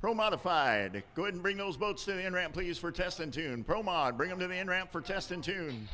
Pro Modified. Go ahead and bring those boats to the in-ramp, please, for test and tune. Pro Mod, bring them to the in-ramp for test and tune.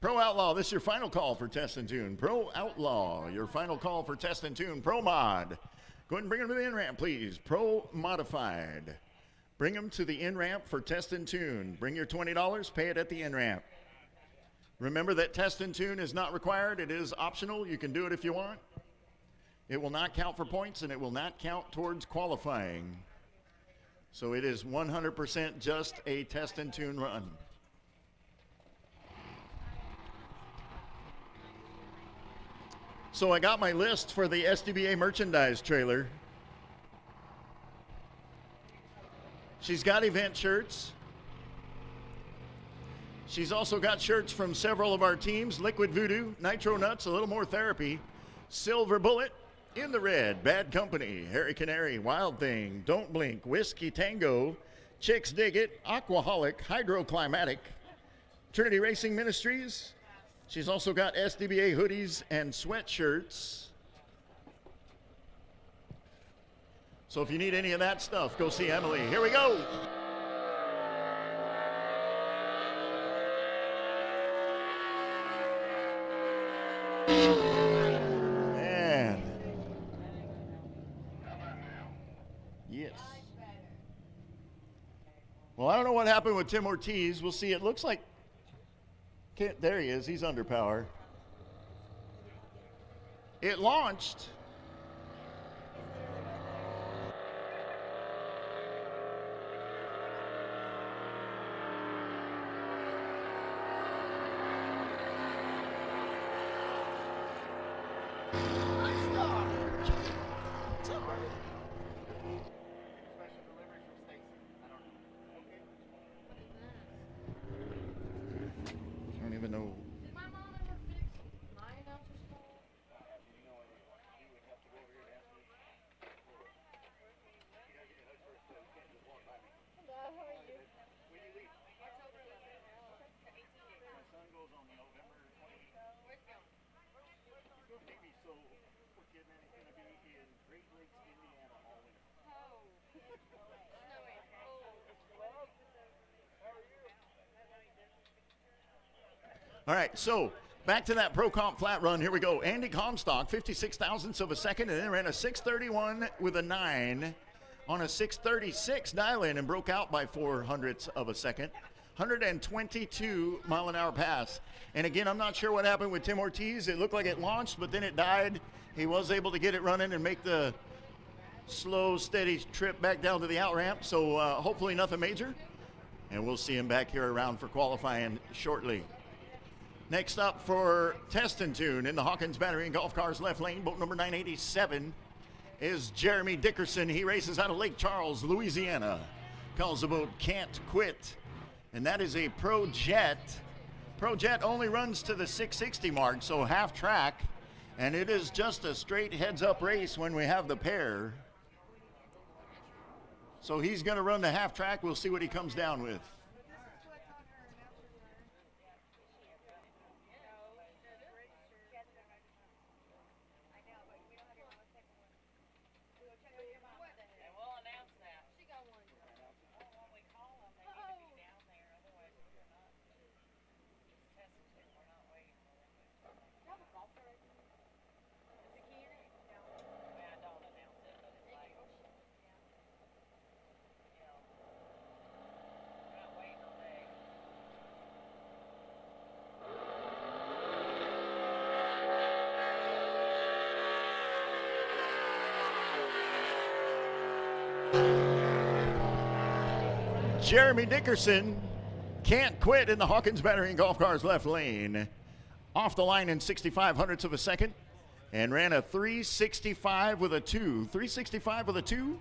Pro Outlaw, this is your final call for test and tune. Pro Outlaw, your final call for test and tune. Pro Mod, go ahead and bring them to the in-ramp, please. Pro Modified, bring them to the in-ramp for test and tune. Bring your $20, pay it at the in-ramp. Remember that test and tune is not required. It is optional. You can do it if you want. It will not count for points, and it will not count towards qualifying. So it is 100% just a test and tune run. So I got my list for the SDBA merchandise trailer. She's got event shirts. She's also got shirts from several of our teams: Liquid Voodoo, Nitro Nuts, A Little More Therapy, Silver Bullet, In the Red, Bad Company, Harry Canary, Wild Thing, Don't Blink, Whiskey Tango, Chicks Dig It, Aquaholic, Hydroclimatic, Trinity Racing Ministries. She's also got SDBA hoodies and sweatshirts. So if you need any of that stuff, go see Emily. Here we go. Man. Yes. Well, I don't know what happened with Tim Ortiz. We'll see. It looks like there he is. He's under power. It launched. All right, so back to that Pro Comp flat run. Here we go. Andy Comstock, 56 thousandths of a second, and then ran a 6:31 with a 9 on a 6:36 dial-in and broke out by 400ths of a second. 122 mile an hour pass. And again, I'm not sure what happened with Tim Ortiz. It looked like it launched, but then it died. He was able to get it running and make the slow, steady trip back down to the out ramp. So hopefully nothing major. And we'll see him back here around for qualifying shortly. Next up for test and tune in the Hawkins Battery and Golf Cars left lane, boat number 987 is Jeremy Dickerson. He races out of Lake Charles, Louisiana. Calls the boat Can't Quit. And that is a Pro Jet. Pro Jet only runs to the 660 mark, so half track. And it is just a straight heads-up race when we have the pair. So he's going to run the half track. We'll see what he comes down with. Jeremy Dickerson can't quit in the Hawkins Battery and Golf Cars left lane. Off the line in 65 hundredths of a second and ran a 365 with a 2. 365 with a 2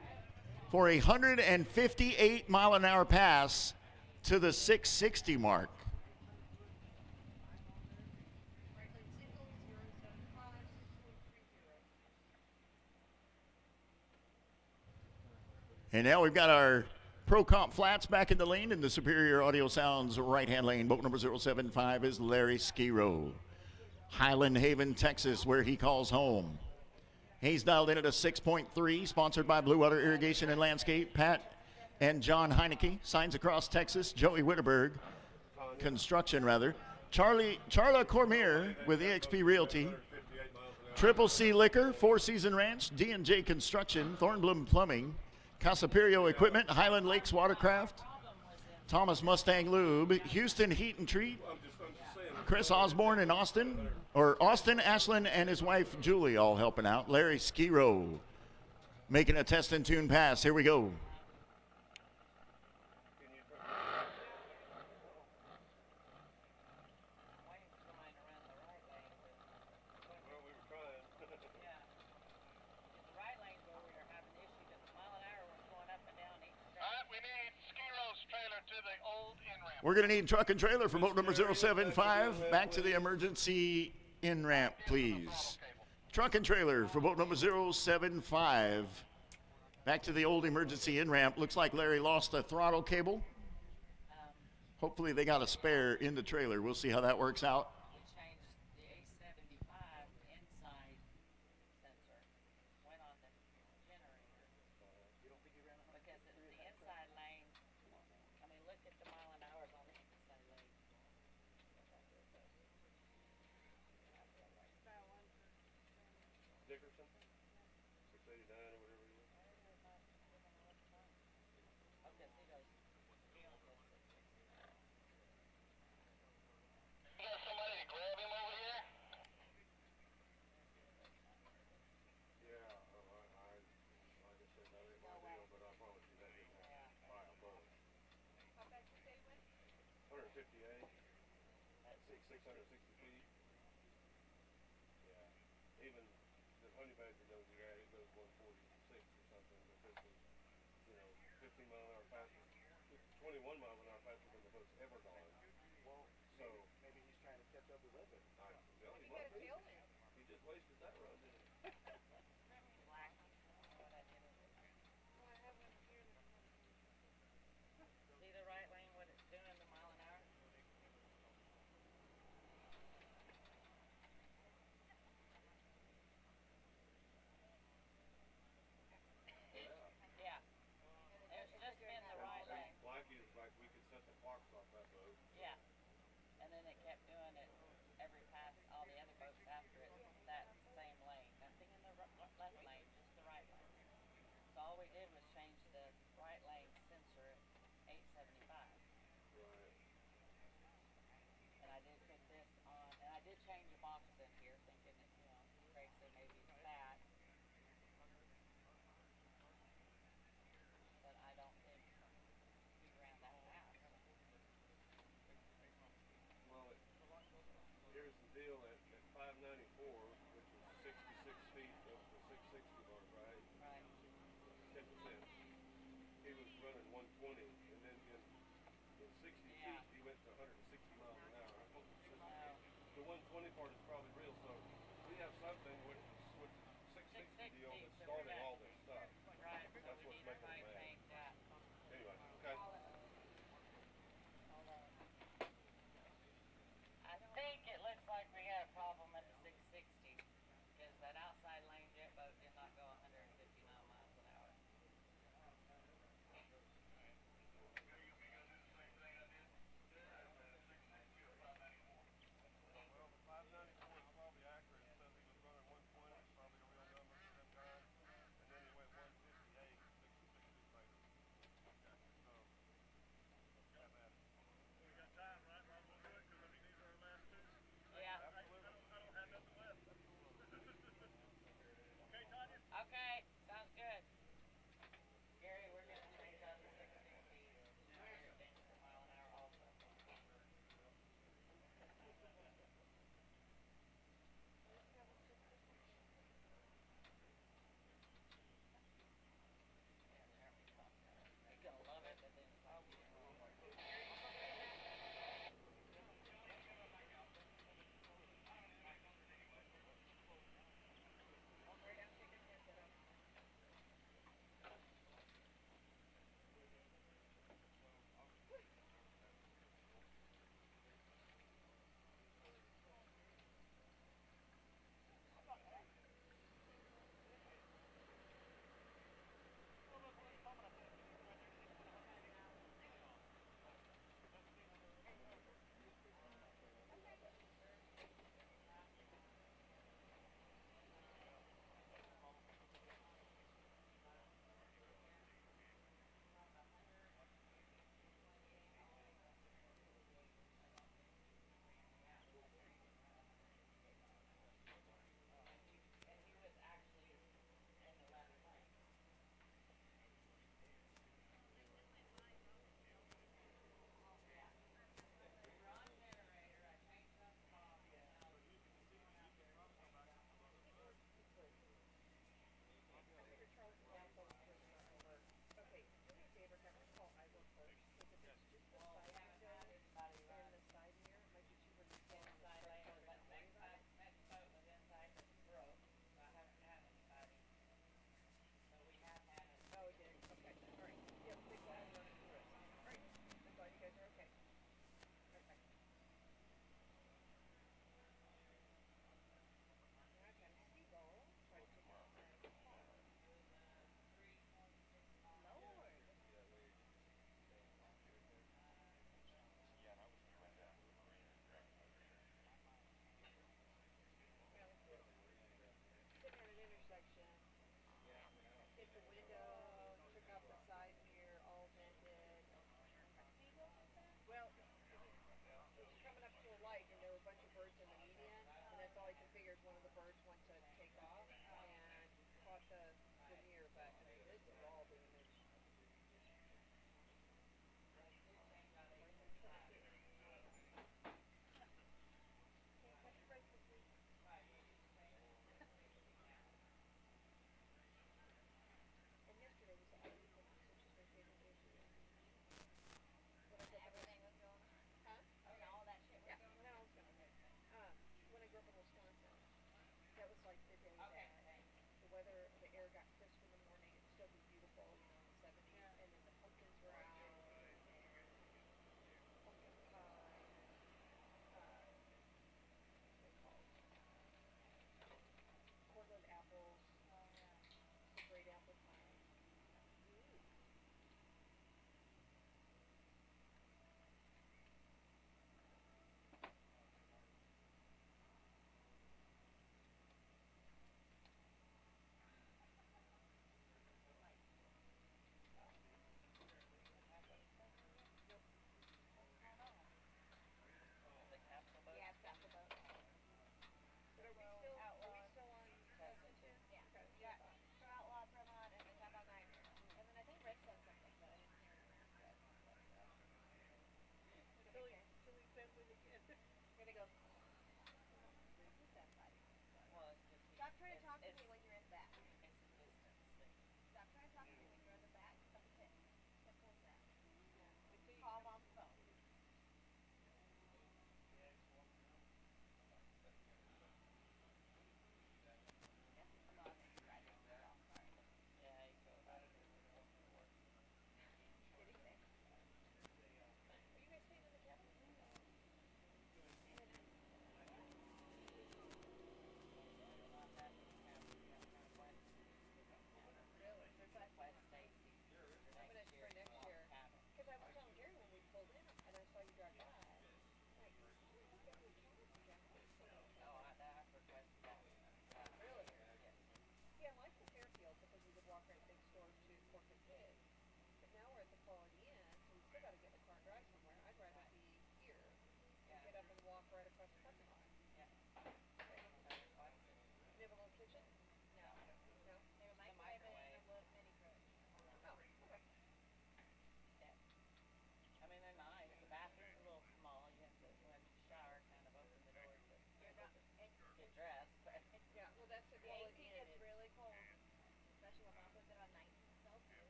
for a 158 mile an hour pass to the 660 mark. And now we've got our Pro Comp Flats back in the lane in the Superior Audio Sounds right-hand lane. Boat number 075 is Larry Skiro. Highland Haven, Texas, where he calls home. He's dialed in at a 6.3, sponsored by Blue Water Irrigation and Landscape. Pat and John Heineke. Signs Across Texas, Joey Witterberg. Construction, rather. Charla Cormier with eXp Realty. Triple C Liquor, Four Season Ranch, D&J Construction, Thornblum Plumbing, Casaperio Equipment, Highland Lakes Watercraft, Thomas Mustang Lube, Houston Heat and Treat, Chris Osborne in Austin, Austin, Ashland, and his wife Julie all helping out. Larry Skiro making a test and tune pass. Here we go. We're going to need truck and trailer for boat number 075. Back to the emergency in-ramp, please. Truck and trailer for boat number 075. Back to the old emergency in-ramp. Looks like Larry lost a throttle cable. Hopefully they got a spare in the trailer. We'll see how that works out.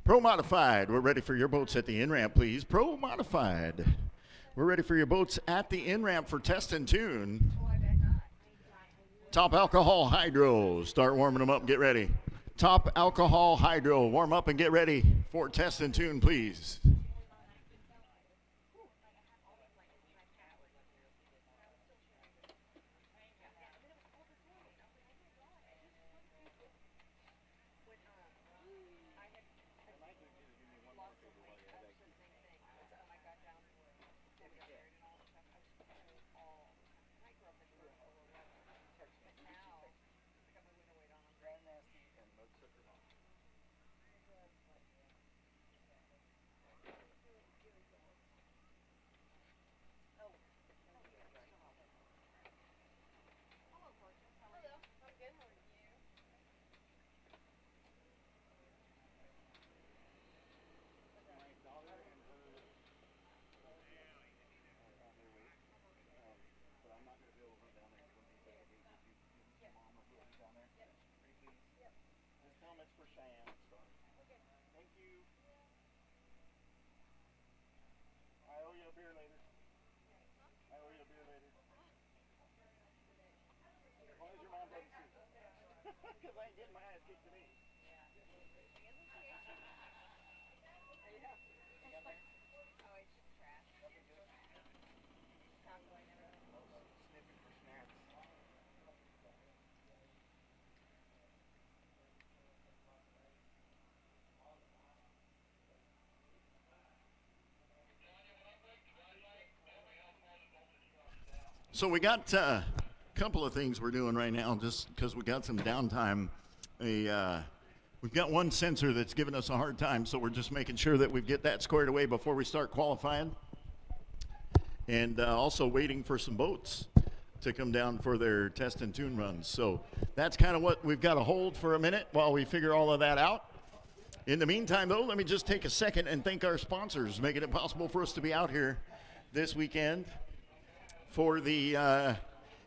Pro Modified, we're ready for your boats at the in-ramp, please. Pro Modified. We're ready for your boats at the in-ramp for test and tune. Top Alcohol Hydro. Start warming them up. Get ready. Top Alcohol Hydro. Warm up and get ready for test and tune, please. So we got a couple of things we're doing right now just because we got some downtime. We've got one sensor that's giving us a hard time, so we're just making sure that we get that squared away before we start qualifying. And also waiting for some boats to come down for their test and tune runs. So that's kind of what we've got to hold for a minute while we figure all of that out. In the meantime, though, let me just take a second and thank our sponsors, making it possible for us to be out here this weekend for the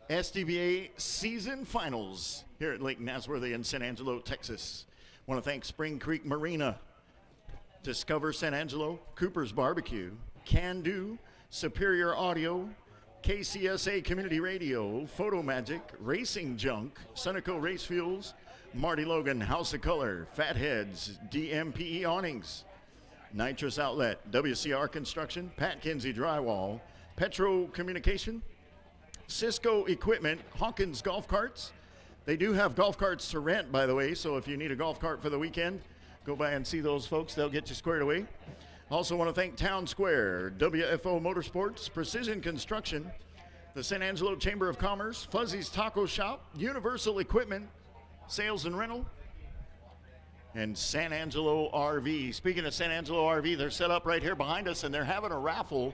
SDBA season finals here at Lake Nasworthy in San Angelo, Texas. I want to thank Spring Creek Marina, Discover San Angelo, Cooper's Barbecue, Can Do, Superior Audio, KCSA Community Radio, Photo Magic, Racing Junk, Sunoco Race Fuels, Marty Logan, House of Color, Fatheads, DMPE Awnings, Nitrous Outlet, WCR Construction, Pat Kinsey Drywall, Petro Communication, Cisco Equipment, Hawkins Golf Carts. They do have golf carts to rent, by the way, so if you need a golf cart for the weekend, go by and see those folks. They'll get you squared away. Also want to thank Town Square, WFO Motorsports, Precision Construction, the San Angelo Chamber of Commerce, Fuzzy's Taco Shop, Universal Equipment, Sales and Rental, and San Angelo RV. Speaking of San Angelo RV, they're set up right here behind us, and they're having a raffle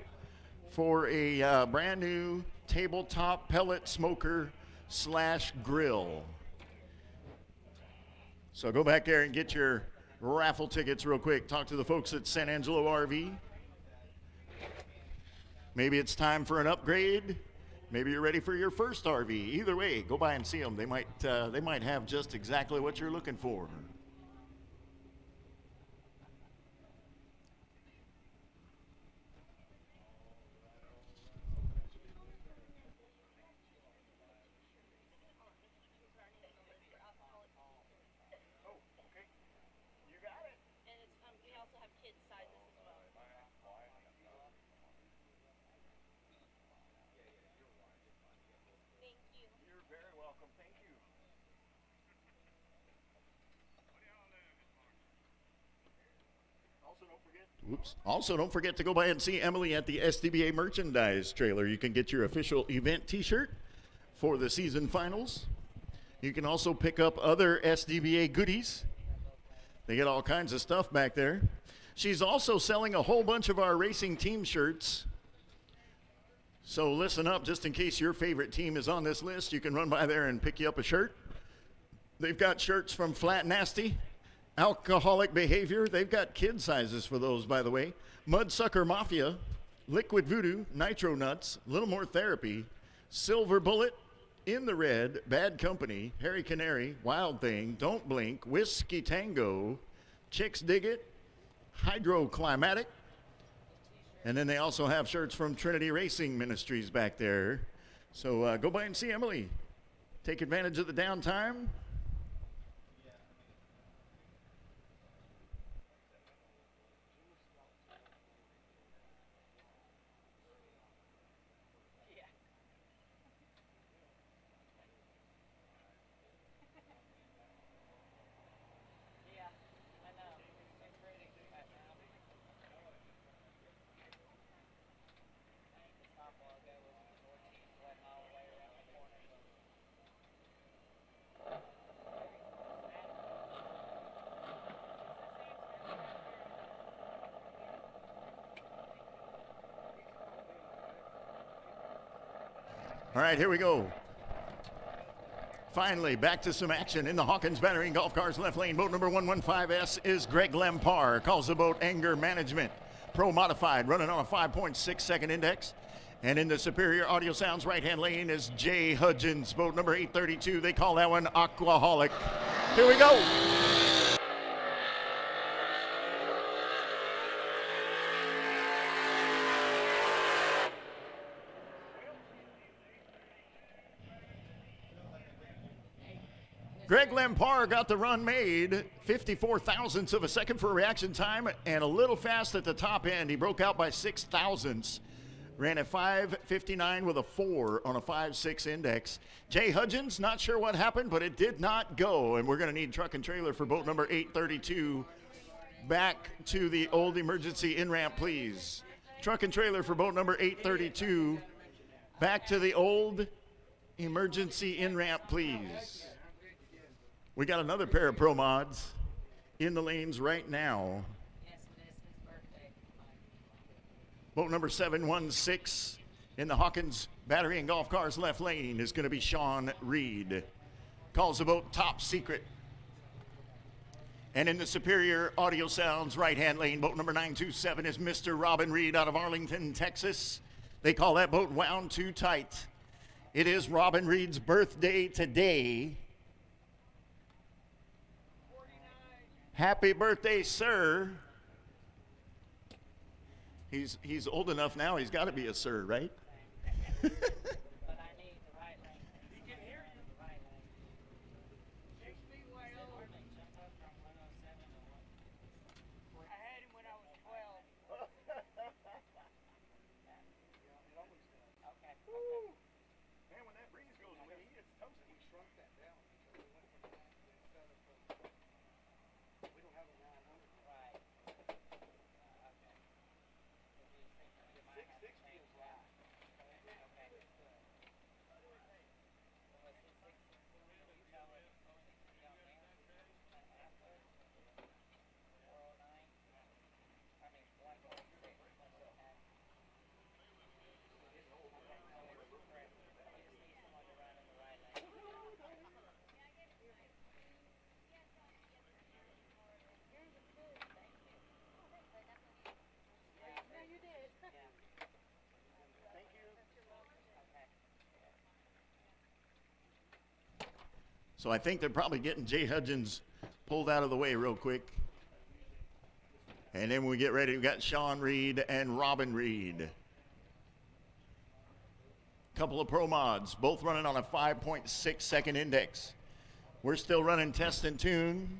for a brand new tabletop pellet smoker / grill. So go back there and get your raffle tickets real quick. Talk to the folks at San Angelo RV. Maybe it's time for an upgrade. Maybe you're ready for your first RV. Either way, go by and see them. They might have just exactly what you're looking for. Also, don't forget to go by and see Emily at the SDBA merchandise trailer. You can get your official event t-shirt for the season finals. You can also pick up other SDBA goodies. They get all kinds of stuff back there. She's also selling a whole bunch of our racing team shirts. So listen up, just in case your favorite team is on this list, you can run by there and pick you up a shirt. They've got shirts from Flat Nasty, Alcoholic Behavior. They've got kid sizes for those, by the way. Mudsucker Mafia, Liquid Voodoo, Nitro Nuts, Little More Therapy, Silver Bullet, In the Red, Bad Company, Harry Canary, Wild Thing, Don't Blink, Whiskey Tango, Chicks Dig It, Hydroclimatic, and then they also have shirts from Trinity Racing Ministries back there. So go by and see Emily. Take advantage of the downtime. All right, here we go. Finally, back to some action in the Hawkins Battering Golf Cars left lane. Boat number 115S is Greg Lempar. Calls the boat Anger Management. Pro Modified, running on a 5.6 second index. And in the Superior Audio Sounds right-hand lane is Jay Hudgens. Boat number 832. They call that one Aquaholic. Here we go. Greg Lempar got the run made, 54 thousandths of a second for a reaction time, and a little fast at the top end. He broke out by 6 thousandths. Ran at 5:59 with a 4 on a 5.6 index. Jay Hudgens, not sure what happened, but it did not go, and we're going to need truck and trailer for boat number 832. Back to the old emergency in-ramp, please. Truck and trailer for boat number 832. Back to the old emergency in-ramp, please. We got another pair of Pro Mods in the lanes right now. Boat number 716 in the Hawkins Battery and Golf Cars left lane is going to be Sean Reed. Calls the boat Top Secret. And in the Superior Audio Sounds right-hand lane, boat number 927 is Mr. Robin Reed out of Arlington, Texas. They call that boat Wound Too Tight. It is Robin Reed's birthday today. Happy birthday, sir. He's old enough now, he's got to be a sir, right? But I need the right lane. He can hear you. The right lane. 6 feet way over. Jump up from 107 to 1. I had him when I was 12. Okay. Man, when that breeze goes away, he gets toasty. We shrunk that down. We went from instead of we don't have a 900. Right. Okay. 660 is right. So I think they're probably getting Jay Hudgens pulled out of the way real quick. And then when we get ready, we've got Sean Reed and Robin Reed. Couple of Pro Mods, both running on a 5.6 second index. We're still running Test and Tune.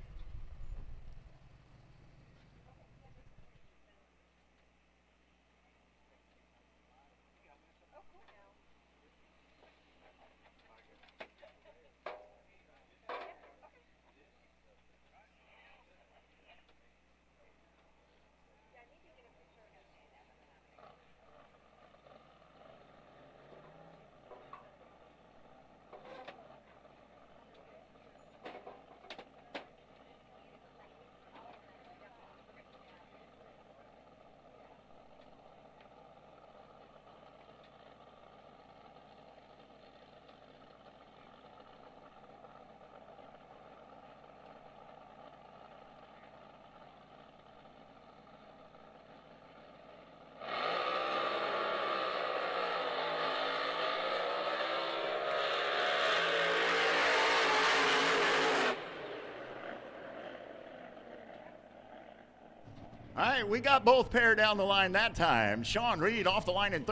All right, we got both pair down the line that time. Sean Reed off the line in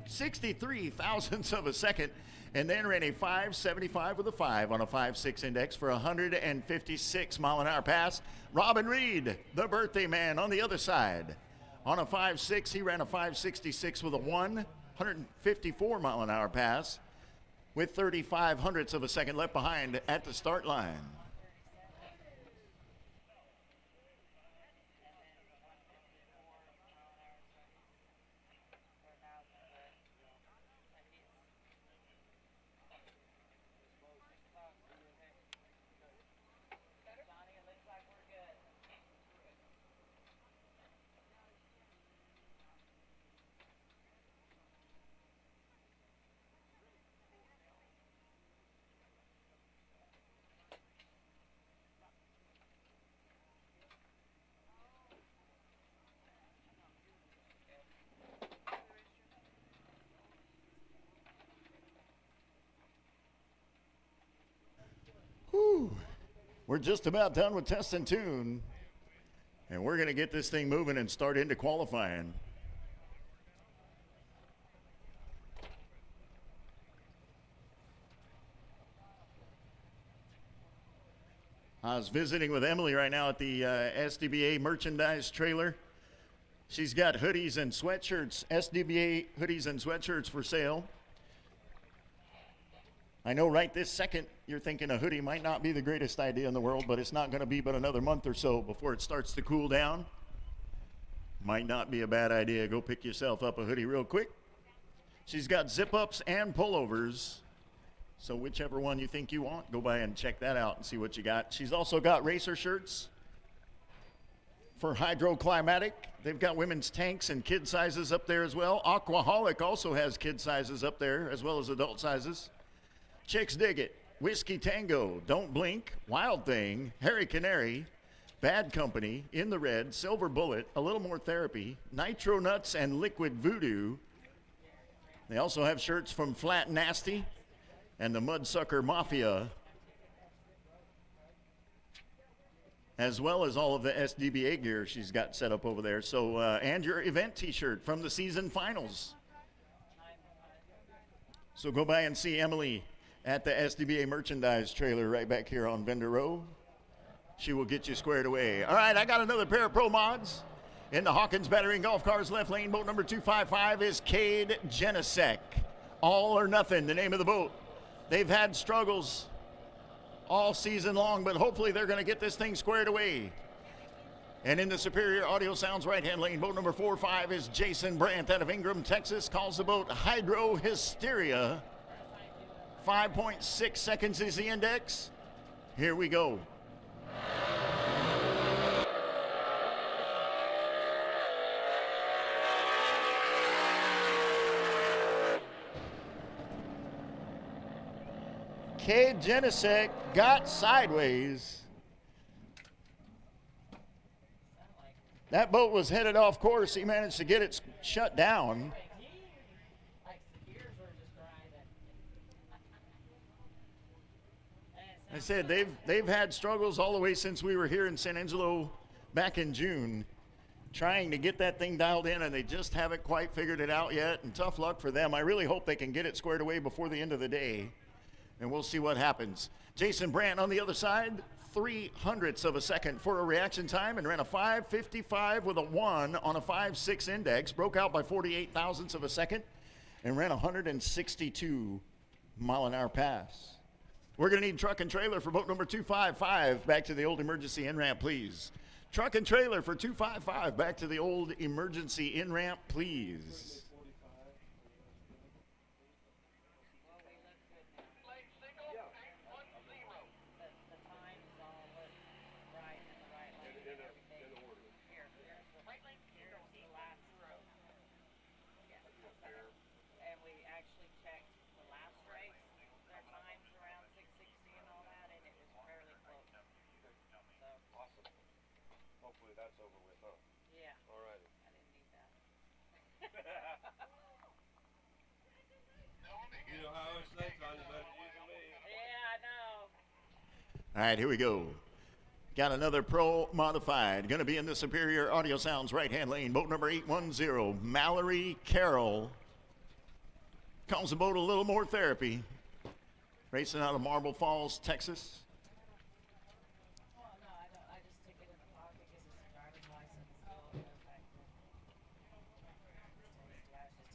63 thousandths of a second, and then ran a 5.75 with a 5 on a 5.6 index for 156 mile an hour pass. Robin Reed, the birthday man, on the other side. On a 5.6, he ran a 5.66 with a 154 mile an hour pass with 35 hundredths of a second left behind at the start line. Whew. We're just about done with Test and Tune, and we're going to get this thing moving and start into qualifying. I was visiting with Emily right now at the SDBA merchandise trailer. She's got hoodies and sweatshirts, SDBA hoodies and sweatshirts for sale. I know right this second you're thinking a hoodie might not be the greatest idea in the world, but it's not going to be but another month or so before it starts to cool down. Might not be a bad idea. Go pick yourself up a hoodie real quick. She's got zip-ups and pullovers. So whichever one you think you want, go by and check that out and see what you got. She's also got racer shirts for hydroclimatic. They've got women's tanks and kid sizes up there as well. Aquaholic also has kid sizes up there as well as adult sizes. Chicks Dig It, Whiskey Tango, Don't Blink, Wild Thing, Harry Canary, Bad Company, In the Red, Silver Bullet, A Little More Therapy, Nitro Nuts, and Liquid Voodoo. They also have shirts from Flat Nasty and the Mudsucker Mafia, as well as all of the SDBA gear she's got set up over there. So, and your event t-shirt from the season finals. So go by and see Emily at the SDBA merchandise trailer right back here on Vendor Row. She will get you squared away. All right, I got another pair of Pro Mods. In the Hawkins Battery and Golf Cars left lane, boat number 255 is Cade Genesek. All or Nothing, the name of the boat. They've had struggles all season long, but hopefully they're going to get this thing squared away. And in the Superior Audio Sounds right-hand lane, boat number 45 is Jason Brandt out of Ingram, Texas. Calls the boat Hydro Hysteria. 5.6 seconds is the index. Here we go. Cade Genesek got sideways. That boat was headed off course. He managed to get it shut down. I said they've had struggles all the way since we were here in San Angelo back in June, trying to get that thing dialed in, and they just haven't quite figured it out yet, and tough luck for them. I really hope they can get it squared away before the end of the day, and we'll see what happens. Jason Brandt on the other side, 0.03 of a second for a reaction time, and ran a 5:55 with a 1 on a 5.6 index, broke out by 48 thousandths of a second, and ran 162 mile-an-hour pass. We're going to need truck and trailer for boat number 255. Back to the old emergency in-ramp, please. Truck and trailer for 255. Back to the old emergency in-ramp, please. That's over with, huh? Yeah. All righty. I didn't need that. You know how I always say, trying to better you than me. Yeah, I know. All right, here we go. Got another Pro Modified. Going to be in the Superior Audio Sounds right-hand lane. Boat number 810, Mallory Carroll. Calls the boat A Little More Therapy. Racing out of Marble Falls, Texas. Well, no, I don't. I just stick it in the pocket because it's a driver's license.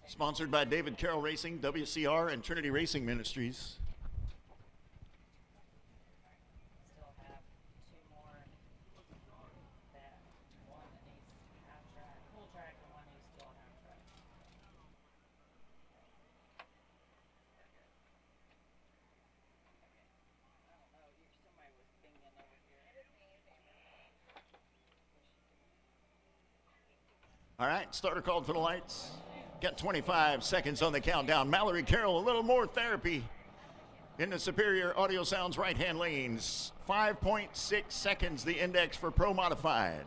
Sponsored by David Carroll Racing, WCR, and Trinity Racing Ministries. Still have two more. That one that needs half track, full track, and one needs still half track. I don't know. Somebody was binging over here. All right, starter called for the lights. Got 25 seconds on the countdown. Mallory Carroll, A Little More Therapy in the Superior Audio Sounds right-hand lanes. 5.6 seconds, the index for Pro Modified.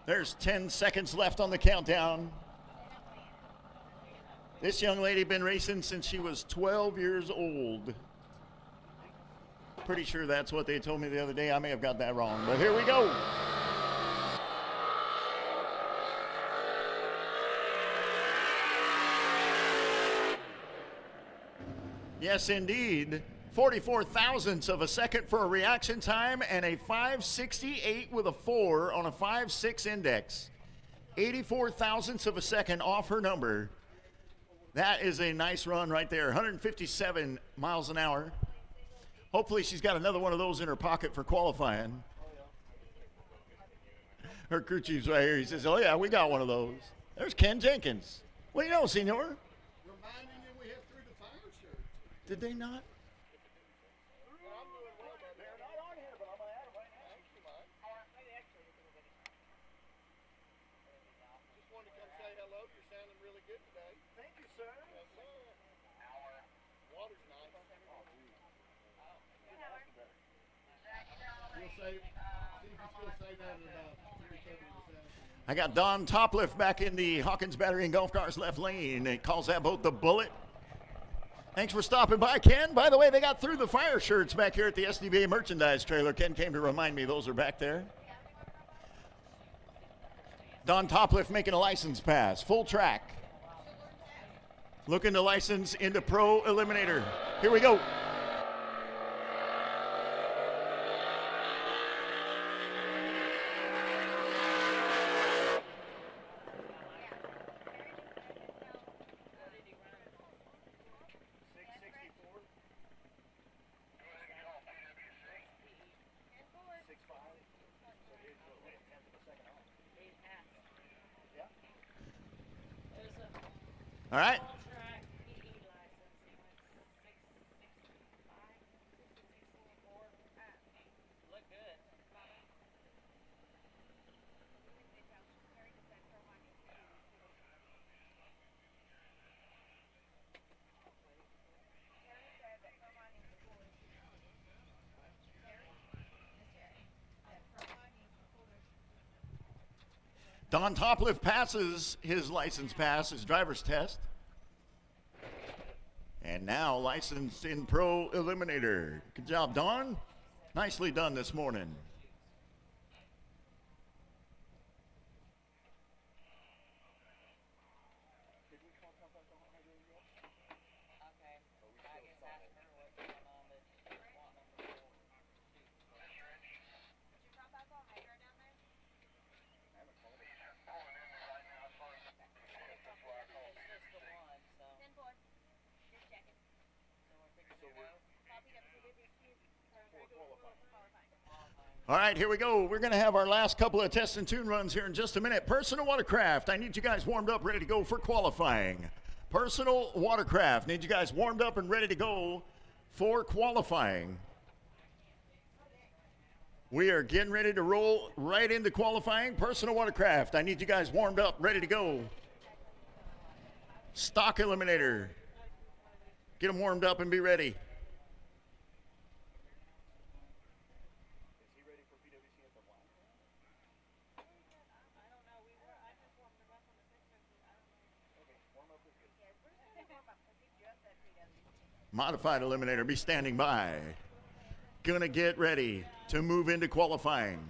There's 10 seconds left on the countdown. This young lady been racing since she was 12 years old. Pretty sure that's what they told me the other day. I may have got that wrong, but here we go. Yes, indeed. 44 thousandths of a second for a reaction time and a 568 with a 4 on a 5.6 index. 84 thousandths of a second off her number. That is a nice run right there. 157 miles an hour. Hopefully she's got another one of those in her pocket for qualifying. Her crew chief's right here. He says, oh, yeah, we got one of those. There's Ken Jenkins. What do you know, senor? Reminding you we have through the fire shirt. Did they not? Just wanted to come say hello. You're sounding really good today. Thank you, sir. Yes, sir. Water's nice. We'll say, see if you still say that in about 3:30 this afternoon. I got Don Topliff back in the Hawkins Battery and Golf Cars left lane. He calls that boat the Bullet. Thanks for stopping by, Ken. By the way, they got through the fire shirts back here at the SDBA merchandise trailer. Ken came to remind me those are back there. Don Topliff making a license pass, full track. Looking to license into Pro Eliminator. Here we go. All right. Don Topliff passes his license pass, his driver's test. And now licensed in Pro Eliminator. Good job, Don. Nicely done this morning. All right, here we go. We're going to have our last couple of test and tune runs here in just a minute. Personal Watercraft, I need you guys warmed up, ready to go for qualifying. Personal Watercraft, need you guys warmed up and ready to go for qualifying. We are getting ready to roll right into qualifying. Personal Watercraft, I need you guys warmed up, ready to go. Stock Eliminator, get them warmed up and be ready. Modified Eliminator, be standing by. Gonna get ready to move into qualifying.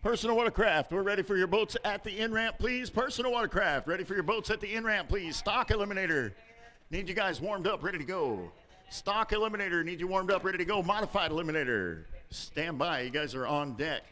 Personal Watercraft, we're ready for your boats at the in-ramp, please. Personal Watercraft, ready for your boats at the in-ramp, please. Stock Eliminator, need you guys warmed up, ready to go. Stock Eliminator, need you warmed up, ready to go. Modified Eliminator, stand by, you guys are on deck.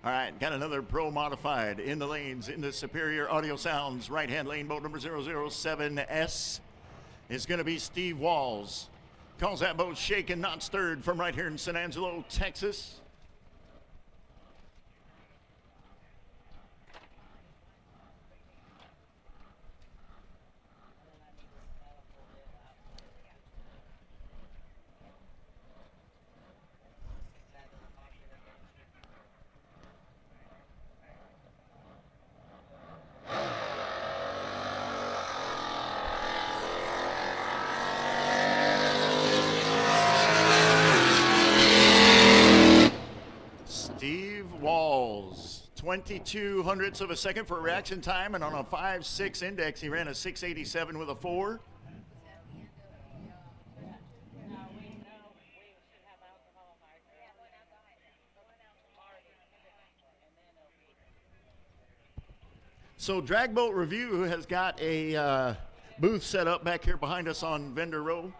All right, got another Pro Modified in the lanes, into Superior Audio Sounds. Right-hand lane, boat number 007S is going to be Steve Walls. Calls that boat shaken, not stirred, from right here in San Angelo, Texas. Steve Walls, 22 hundredths of a second for reaction time, and on a 5.6 index, he ran a 6.87 with a 4. So Drag Boat Review has got a booth set up back here behind us on Vendor Row.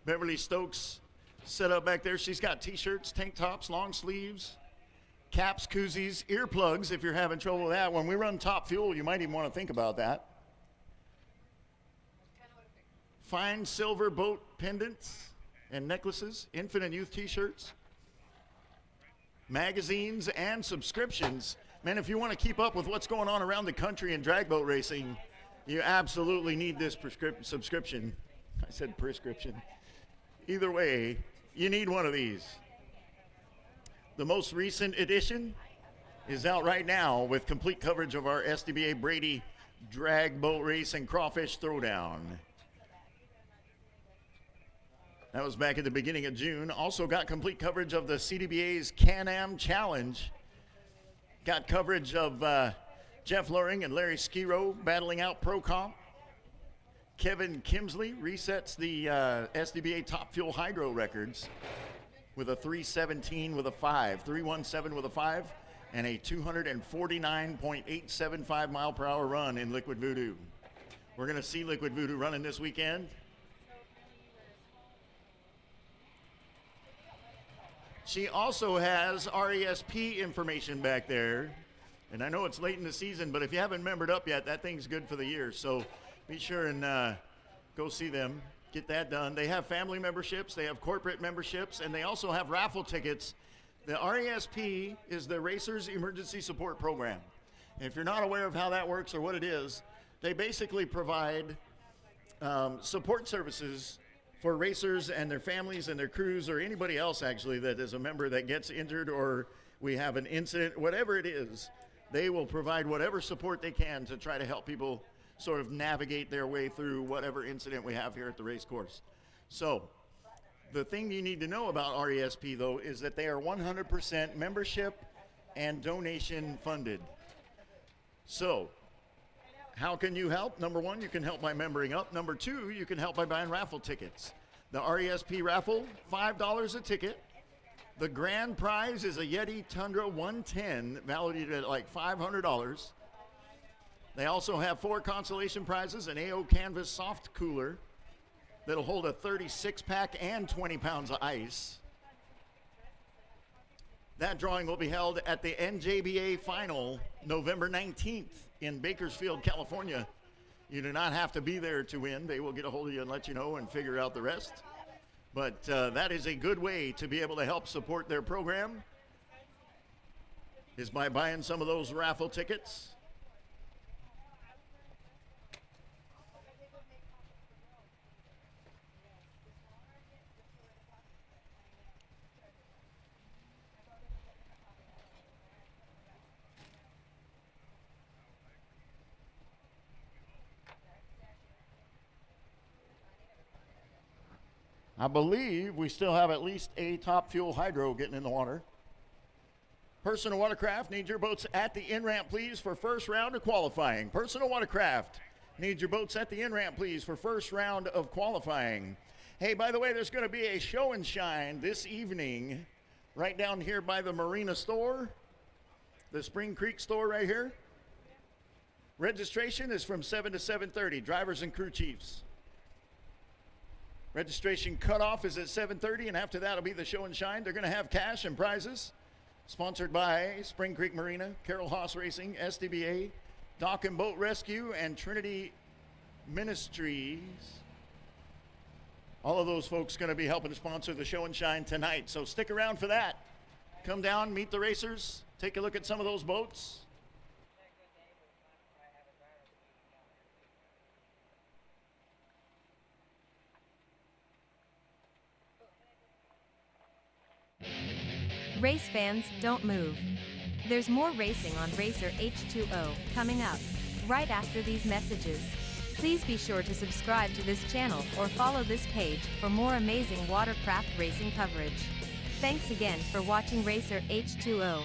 Beverly Stokes set up back there. She's got t-shirts, tank tops, long sleeves, caps, koozies, earplugs if you're having trouble with that. When we run top fuel, you might even want to think about that. Fine silver boat pendants and necklaces, infant and youth t-shirts, magazines, and subscriptions. Man, if you want to keep up with what's going on around the country in drag boat racing, you absolutely need this subscription. I said prescription. Either way, you need one of these. The most recent edition is out right now with complete coverage of our SDBA Brady drag boat race and crawfish throwdown. That was back at the beginning of June. Also got complete coverage of the CDBA's Can-Am Challenge. Got coverage of Jeff Loring and Larry Skiro battling out Pro Comp. Kevin Kimsley resets the SDBA Top Fuel Hydro records with a 317 with a 5, 317 with a 5, and a 249.875 mile per hour run in Liquid Voodoo. We're going to see Liquid Voodoo running this weekend. She also has RESP information back there. And I know it's late in the season, but if you haven't membered up yet, that thing's good for the year. So be sure and go see them, get that done. They have family memberships, they have corporate memberships, and they also have raffle tickets. The RESP is the Racers Emergency Support Program. And if you're not aware of how that works or what it is, they basically provide support services for racers and their families and their crews, or anybody else actually that is a member that gets injured or we have an incident, whatever it is. They will provide whatever support they can to try to help people sort of navigate their way through whatever incident we have here at the race course. So the thing you need to know about RESP, though, is that they are 100% membership and donation funded. So how can you help? Number one, you can help by membering up. Number two, you can help by buying raffle tickets. The RESP raffle, $5 a ticket. The grand prize is a Yeti Tundra 110, valued at like $500. They also have 4 consolation prizes, an AO Canvas soft cooler that'll hold a 36-pack and 20 pounds of ice. That drawing will be held at the NJBA final November 19th in Bakersfield, California. You do not have to be there to win. They will get a hold of you and let you know and figure out the rest. But that is a good way to be able to help support their program, is by buying some of those raffle tickets. I believe we still have at least a Top Fuel Hydro getting in the water. Personal Watercraft, need your boats at the in-ramp, please, for first round of qualifying. Personal Watercraft, need your boats at the in-ramp, please, for first round of qualifying. Hey, by the way, there's going to be a show and shine this evening right down here by the Marina store, the Spring Creek store right here. Registration is from 7 to 7:30, drivers and crew chiefs. Registration cutoff is at 7:30, and after that will be the show and shine. They're going to have cash and prizes. Sponsored by Spring Creek Marina, Carroll Haas Racing, SDBA, Dock and Boat Rescue, and Trinity Ministries. All of those folks going to be helping to sponsor the show and shine tonight. So stick around for that. Come down, meet the racers, take a look at some of those boats. Race fans, don't move. There's more racing on Racer H2O coming up right after these messages. Please be sure to subscribe to this channel or follow this page for more amazing watercraft racing coverage. Thanks again for watching Racer H2O.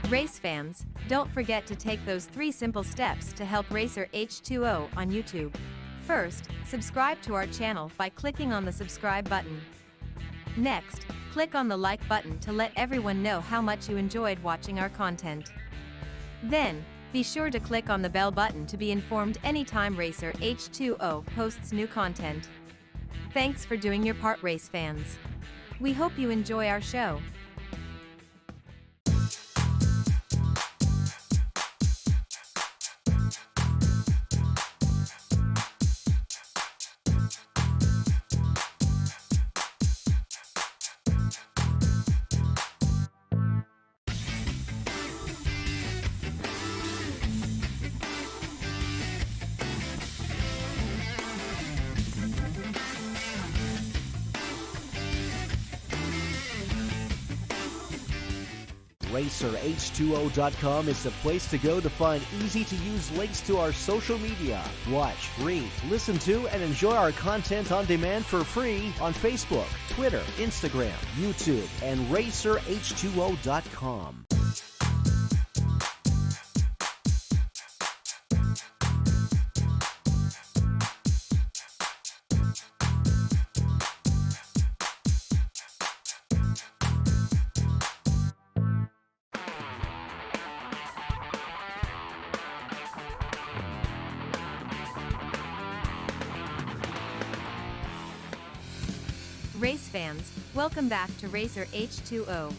Race fans, don't forget to take those 3 simple steps to help Racer H2O on YouTube. First, subscribe to our channel by clicking on the subscribe button. Next, click on the like button to let everyone know how much you enjoyed watching our content. Then, be sure to click on the bell button to be informed anytime Racer H2O posts new content. Thanks for doing your part, race fans. We hope you enjoy our show. RacerH2O.com is the place to go to find easy-to-use links to our social media. Watch, read, listen to, and enjoy our content on demand for free on Facebook, Twitter, Instagram, YouTube, and RacerH2O.com. Race fans, welcome back to Racer H2O.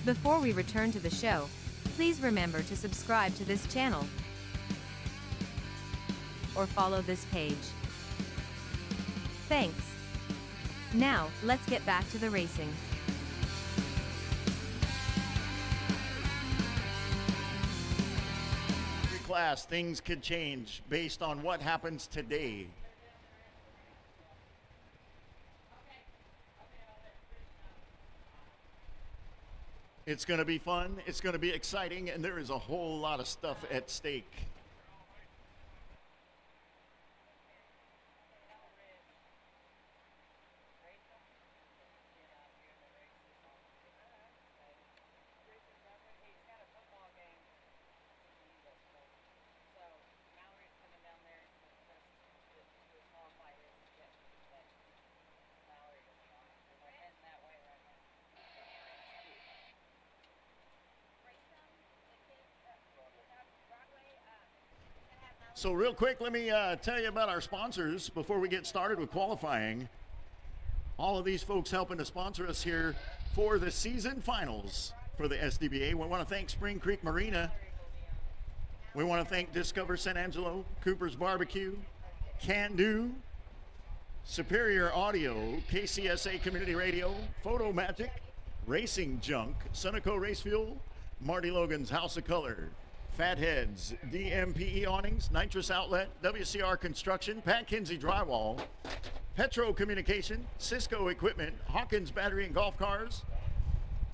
Before we return to the show, please remember to subscribe to this channel or follow this page. Thanks. Now, let's get back to the racing. Every class, things could change based on what happens today. It's going to be fun, it's going to be exciting, and there is a whole lot of stuff at stake. So real quick, let me tell you about our sponsors before we get started with qualifying. All of these folks helping to sponsor us here for the season finals for the SDBA. We want to thank Spring Creek Marina. We want to thank Discover San Angelo, Cooper's Barbecue, Can Do, Superior Audio, KCSA Community Radio, Photo Magic, Racing Junk, Sunoco Race Fuel, Marty Logan's House of Color, Fatheads, DMPE Awnings, Nitrous Outlet, WCR Construction, Pat Kinsey Drywall, Petro Communication, Cisco Equipment, Hawkins Battery and Golf Cars.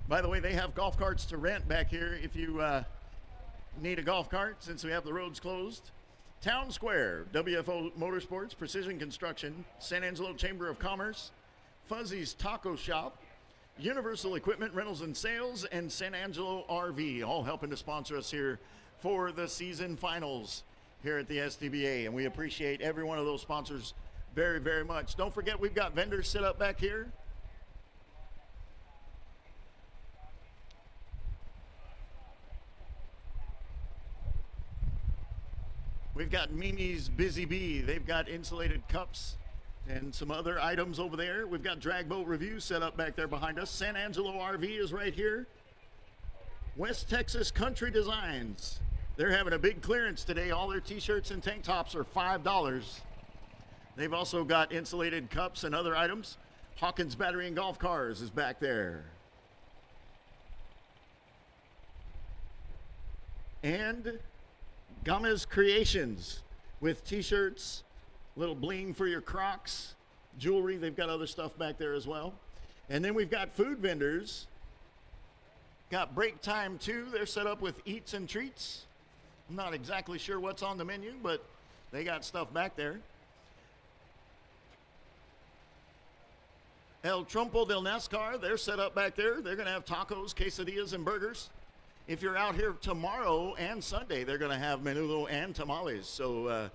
By the way, they have golf carts to rent back here if you need a golf cart since we have the roads closed. Town Square, WFO Motorsports, Precision Construction, San Angelo Chamber of Commerce, Fuzzy's Taco Shop, Universal Equipment Rentals and Sales, and San Angelo RV, all helping to sponsor us here for the season finals here at the SDBA, and we appreciate every one of those sponsors very, very much. Don't forget, we've got vendors set up back here. We've got Mimi's Busy Bee. They've got insulated cups and some other items over there. We've got Drag Boat Review set up back there behind us. San Angelo RV is right here. West Texas Country Designs. They're having a big clearance today. All their t-shirts and tank tops are $5. They've also got insulated cups and other items. Hawkins Battery and Golf Cars is back there. And Gama's Creations with t-shirts, little bling for your Crocs, jewelry. They've got other stuff back there as well. And then we've got food vendors. Got Break Time too. They're set up with eats and treats. I'm not exactly sure what's on the menu, but they got stuff back there. El Trompo del Nascar, they're set up back there. They're going to have tacos, quesadillas, and burgers. If you're out here tomorrow and Sunday, they're going to have menudo and tamales. So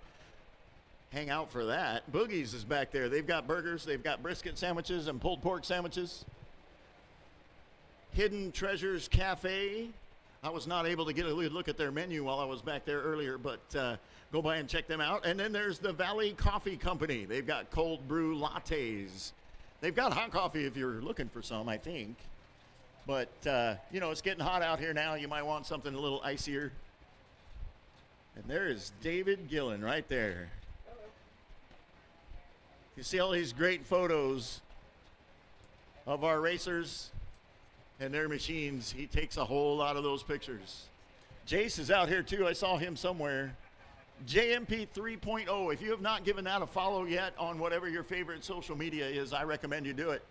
hang out for that. Boogie's is back there. They've got burgers. They've got brisket sandwiches and pulled pork sandwiches. Hidden Treasures Cafe. I was not able to get a look at their menu while I was back there earlier, but go by and check them out. And then there's the Valley Coffee Company. They've got cold brew lattes. They've got hot coffee if you're looking for some, I think. But, you know, it's getting hot out here now. You might want something a little icier. And there is David Gillen right there. You see all these great photos of our racers and their machines. He takes a whole lot of those pictures. Jace is out here too. I saw him somewhere. JMP 3.0. If you have not given that a follow yet on whatever your favorite social media is, I recommend you do it.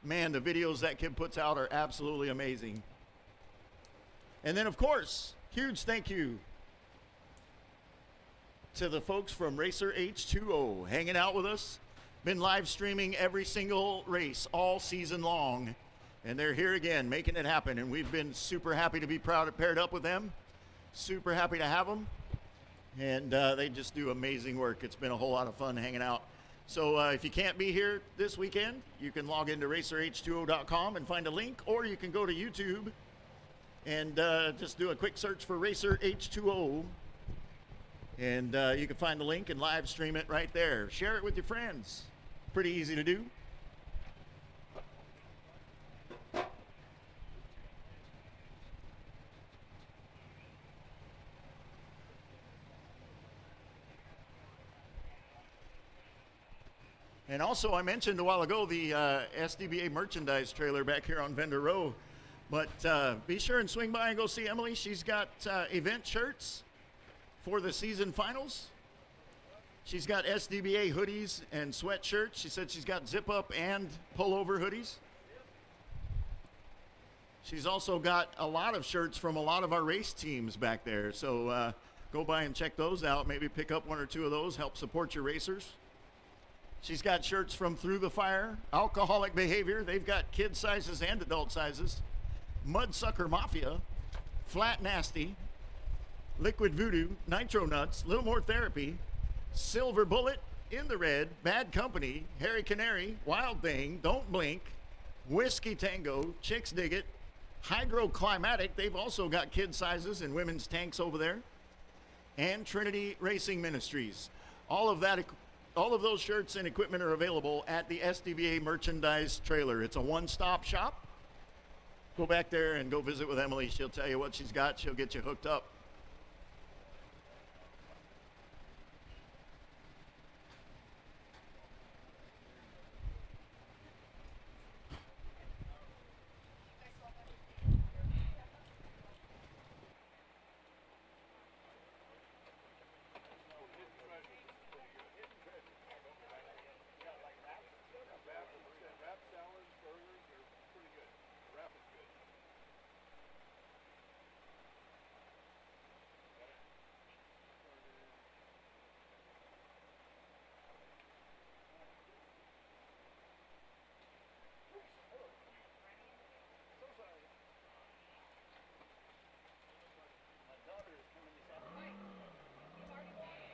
Man, the videos that kid puts out are absolutely amazing. And then, of course, huge thank you to the folks from Racer H2O hanging out with us. Been live streaming every single race all season long. And they're here again, making it happen. And we've been super happy to be paired up with them. Super happy to have them. And they just do amazing work. It's been a whole lot of fun hanging out. So if you can't be here this weekend, you can log into racerh2o.com and find a link, or you can go to YouTube and just do a quick search for Racer H2O. And you can find the link and live stream it right there. Share it with your friends. Pretty easy to do. And also, I mentioned a while ago the SDBA merchandise trailer back here on Vendor Row. But be sure and swing by and go see Emily. She's got event shirts for the season finals. She's got SDBA hoodies and sweatshirts. She said she's got zip-up and pullover hoodies. She's also got a lot of shirts from a lot of our race teams back there. So go by and check those out. Maybe pick up one or two of those. Help support your racers. She's got shirts from Through the Fire, Alcoholic Behavior. They've got kid sizes and adult sizes. Mudsucker Mafia, Flat Nasty, Liquid Voodoo, Nitro Nuts, Little More Therapy, Silver Bullet, In the Red, Bad Company, Harry Canary, Wild Thing, Don't Blink, Whiskey Tango, Chicks Dig It, Hydroclimatic. They've also got kid sizes and women's tanks over there. And Trinity Racing Ministries. All of those shirts and equipment are available at the SDBA merchandise trailer. It's a one-stop shop. Go back there and go visit with Emily. She'll tell you what she's got. She'll get you hooked up.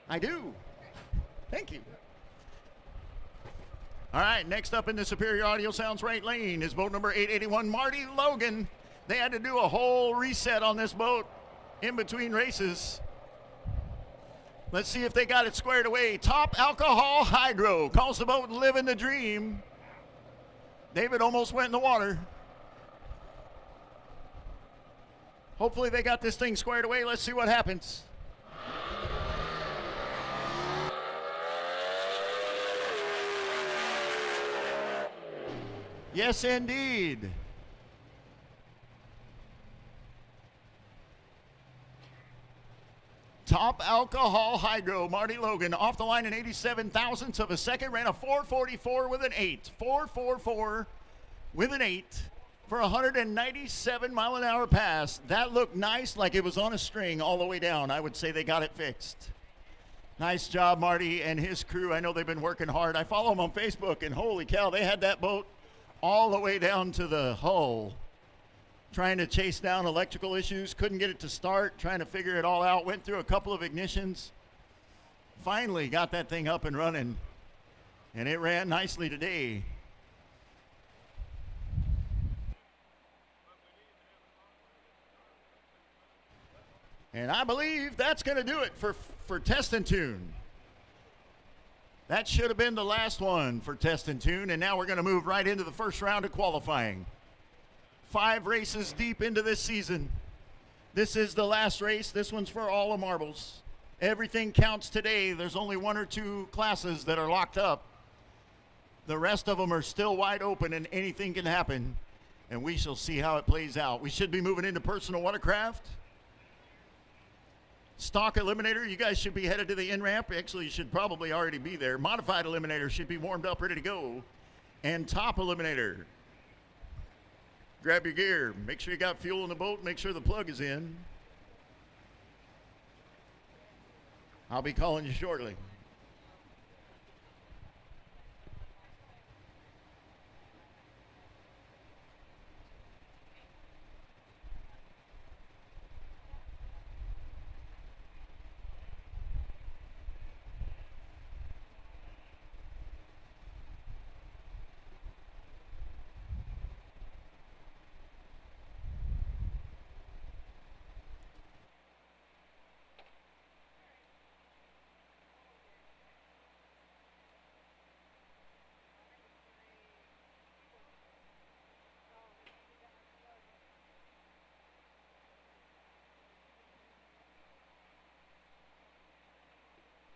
I do. Thank you. All right, next up in the Superior Audio Sounds right lane is boat number 881, Marty Logan. They had to do a whole reset on this boat in between races. Let's see if they got it squared away. Top Alcohol Hydro calls the boat Living the Dream. David almost went in the water. Hopefully they got this thing squared away. Let's see what happens. Yes, indeed. Top Alcohol Hydro, Marty Logan, off the line in 87 thousandths of a second, ran a 4:44 with an 8. 4:44 with an 8 for a 197-mile-an-hour pass. That looked nice, like it was on a string all the way down. I would say they got it fixed. Nice job, Marty and his crew. I know they've been working hard. I follow them on Facebook, and holy cow, they had that boat all the way down to the hull, trying to chase down electrical issues, couldn't get it to start, trying to figure it all out, went through a couple of ignitions, finally got that thing up and running, and it ran nicely today. And I believe that's going to do it for Test and Tune. That should have been the last one for Test and Tune, and now we're going to move right into the first round of qualifying. 5 races deep into this season. This is the last race. This one's for all the marbles. Everything counts today. There's only 1 or 2 classes that are locked up. The rest of them are still wide open, and anything can happen, and we shall see how it plays out. We should be moving into personal watercraft. Stock Eliminator, you guys should be headed to the in-ramp. Actually, you should probably already be there. Modified Eliminator should be warmed up, ready to go. And Top Eliminator. Grab your gear. Make sure you got fuel in the boat. Make sure the plug is in. I'll be calling you shortly.